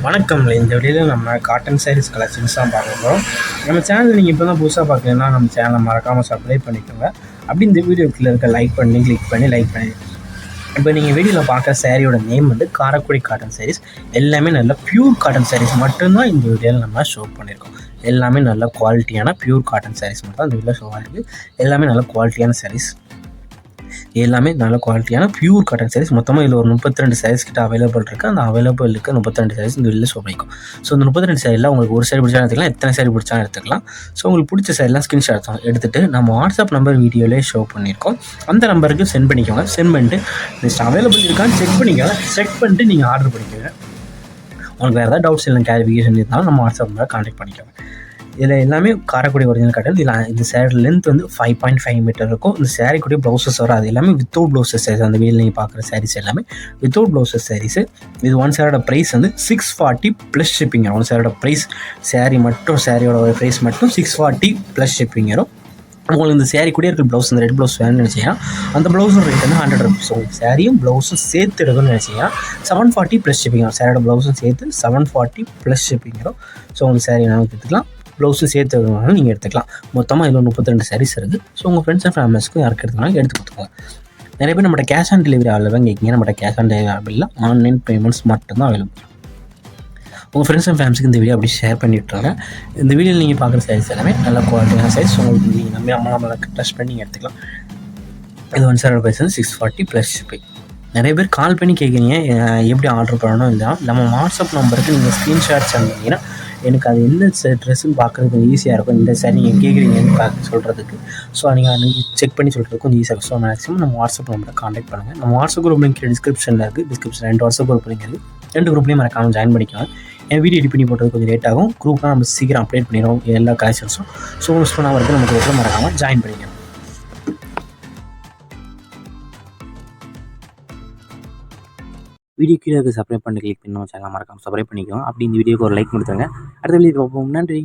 வணக்கம்ல. இந்த வீடியோவில் நம்ம காட்டன் சாரீஸ் கலெக்ஷன்ஸ் தான் பார்க்க போகிறோம். நம்ம சேனல் நீங்கள் இப்போ தான் புதுசாக பார்க்கலன்னா நம்ம சேனலை மறக்காமல் சப்ஸ்கிரைப் பண்ணிக்கோங்க. அப்படி இந்த வீடியோக்குள்ளே இருக்க கிளிக் பண்ணி இப்போ நீங்கள் வீடியோவில் பார்க்குற சாரியோட நேம் வந்து காரைக்குடி காட்டன் சாரீஸ். எல்லாமே நல்ல பியூர் காட்டன் சாரீஸ் மட்டும்தான் இந்த வீடியோவில் நம்ம ஷோ பண்ணியிருக்கோம். எல்லாமே நல்ல குவாலிட்டியான பியூர் காட்டன் சாரீஸ் மட்டும் தான் இந்த வீடியோவில் ஷோ ஆகிருக்கு. எல்லாமே நல்ல குவாலிட்டியான சாரீஸ், எல்லாமே நல்ல குவாலிட்டியான பியூர் காட்டன் சாரீஸ். மொத்தமாக இதில் ஒரு 32 சாரீஸ் கிட்ட அவைலபிள் இருக்குது. அந்த அவைலபிள் இருக்க 32 சாரீஸ் இந்த வெளியில் ஷோ பண்ணிக்கும். ஸோ இந்த 32 சாரியில் உங்களுக்கு ஒரு சாரி பிடிச்சாலும் எடுத்துக்கலாம், எத்தனை சாரி பிடிச்சாலும் எடுத்துக்கலாம். ஸோ உங்களுக்கு பிடிச்ச சாரிலாம் ஸ்கிரீன்ஷாட் எடுத்துகிட்டு நம்ம வாட்ஸ்அப் நம்பர் வீடியோவிலே ஷோ பண்ணியிருக்கோம். அந்த நம்பருக்கு சென்ட் பண்ணிக்கோங்க. சென்ட் பண்ணிட்டு லிஸ்ட் அவைலபிள் இருக்கான்னு செக் பண்ணிக்கோங்க. செக் பண்ணிட்டு நீங்கள் ஆர்டர் பண்ணிக்கோங்க. உங்களுக்கு வேறு ஏதாவது டவுட்ஸ் இல்லை கிளாரிஃபிகேஷன் இருந்தாலும் நம்ம வாட்ஸ்அப் நம்பரை கான்டாக்ட் பண்ணிக்கோங்க. இதில் எல்லாமே காரைக்குடி ஒரிஜினல் காட்டன். இதில் இந்த சேரீ லென்த் வந்து 5.5 மீட்டர் இருக்கும். இந்த சேரீ கூட ப்ளவுசஸ் வரும். அது எல்லாமே வித்தவுட் ப்ளவுசஸ் சாரீஸ். அந்த வீடியோவில் நீங்கள் பார்க்குற சாரீஸ் எல்லாமே வித்தவுட் ப்ளவுசஸ் சாரீஸ். இது ஒன் சேரோட ப்ரைஸ் வந்து 640 ப்ளஸ் ஷிப்பிங் வரும். ஒன் சேரோட ப்ரைஸ் சாரியோட ப்ரைஸ் மட்டும் 640 ப்ளஸ் ஷிப்பிங் வரும். உங்களுக்கு இந்த சேரீ கூட இருக்கிற ப்ளவுஸ், இந்த ரெட் ப்ளவுஸ் வேணும்னு நினச்சிங்கன்னா அந்த ப்ளவுஸோட ரேட் வந்து 100 ருபீஸ். உங்களுக்கு சேரீயும் ப்ளவுஸும் சேர்த்து எடுக்கணும்னு நினச்சிங்கன்னா 740 ப்ளஸ் ஷிப்பிங் வரும். சேரோட ப்ளவுஸும் சேர்த்து 740 ப்ளஸ் ஷிப்பிங் வரும். ஸோ உங்களுக்கு சேரீ வேணாலும் எடுத்துக்கலாம், ப்ளவுஸு சேர்த்து எடுக்கணும்னாலும் நீங்கள் எடுத்துக்கலாம். மொத்தமாக இதில் 32 சாரீஸ் இருக்குது. ஸோ உங்கள் ஃப்ரெண்ட்ஸ் அண்ட் ஃபேமிலிஸ்க்கும் யாருக்கு எடுத்துக்கலாம் எடுத்து கொடுத்துக்கோங்க. நிறைய பேர் நம்மகிட்ட கேஷ் ஆன் டெலிவரி அவைலபிள் கேட்குங்க. நம்மகிட்ட கேஷ் ஆன் டெலிவரி அவைலபிள் இல்லை, ஆன்லைன் பேமெண்ட்ஸ் மட்டும்தான் அவைலபிள். உங்கள் ஃப்ரெண்ட்ஸ் அண்ட் ஃபேமிலிஸ்க்கு இந்த வீடியோ அப்படி ஷேர் பண்ணி விட்டுருங்க. இந்த வீடியோவில் நீங்கள் பார்க்குற சாரீஸ் எல்லாமே நல்ல குவாலிட்டியான சாரீஸ். உங்களுக்கு நீங்கள் நம்மளுக்கு டச் பண்ணி நீங்கள் எடுத்துக்கலாம். இது ஒன் சாரோட ப்ரைஸ் வந்து 640 ப்ளஸ் ஷிப்பிங். நிறைய பேர் கால் பண்ணி கேட்குறீங்க எப்படி ஆர்டர் பண்ணணும். இல்லை நம்ம வாட்ஸ்அப் நம்பருக்கு நீங்கள் ஸ்க்ரீன்ஷாட் பண்ணிங்கன்னா எனக்கு அது என்ன ட்ரெஸ்ஸுன்னு பார்க்குறது கொஞ்சம் ஈஸியாக இருக்கும். இந்த சாரி நீங்கள் கேட்குறீங்கன்னு பார்க்க சொல்கிறதுக்கு. ஸோ நீங்கள் அன்றைக்கி செக் பண்ணி சொல்கிறதுக்கு கொஞ்சம் ஈஸியாக இருக்கும். ஸோ மேக்ஸிமம் நம்ம வாட்ஸ்அப் நம்பரை கான்டாக்ட் பண்ணுங்கள். நம்ம வாட்ஸ்அப் குரூப் லிங்க் டிஸ்கிரிப்ஷனில் இருக்குது. டிஸ்கிரிப்ஷன் 2 வாட்ஸ்அப் குரூப் லிங்க் இருக்குது. 2 குரூப்லேயும் மறக்காமல் ஜாயின் பண்ணிக்கலாம். என் வீடியோ எடிட் பண்ணி போட்டது கொஞ்சம் லேட் ஆகும். குரூப்லாம் நம்ம சீக்கிரம் அப்டேட் பண்ணிடுவோம் எல்லா கலெக்ஷன்ஸும். ஸோ மிஸ் பண்ணாமல் இருக்குது நம்ம குரூப்பில் மறக்காமல் ஜாயின் பண்ணிக்கலாம். வீடியோ கீழே சப்ஸ்கிரைப் பண்ணி கிளிக் பண்ணி நம்ம சேனல் மறக்காமல் சப்ஸ்கிரைப் பண்ணிக்கோங்க. அப்படி இந்த வீடியோக்கு ஒரு லைக் கொடுத்துருங்க. அடுத்த வீடியோ பார்ப்போம். நன்றி.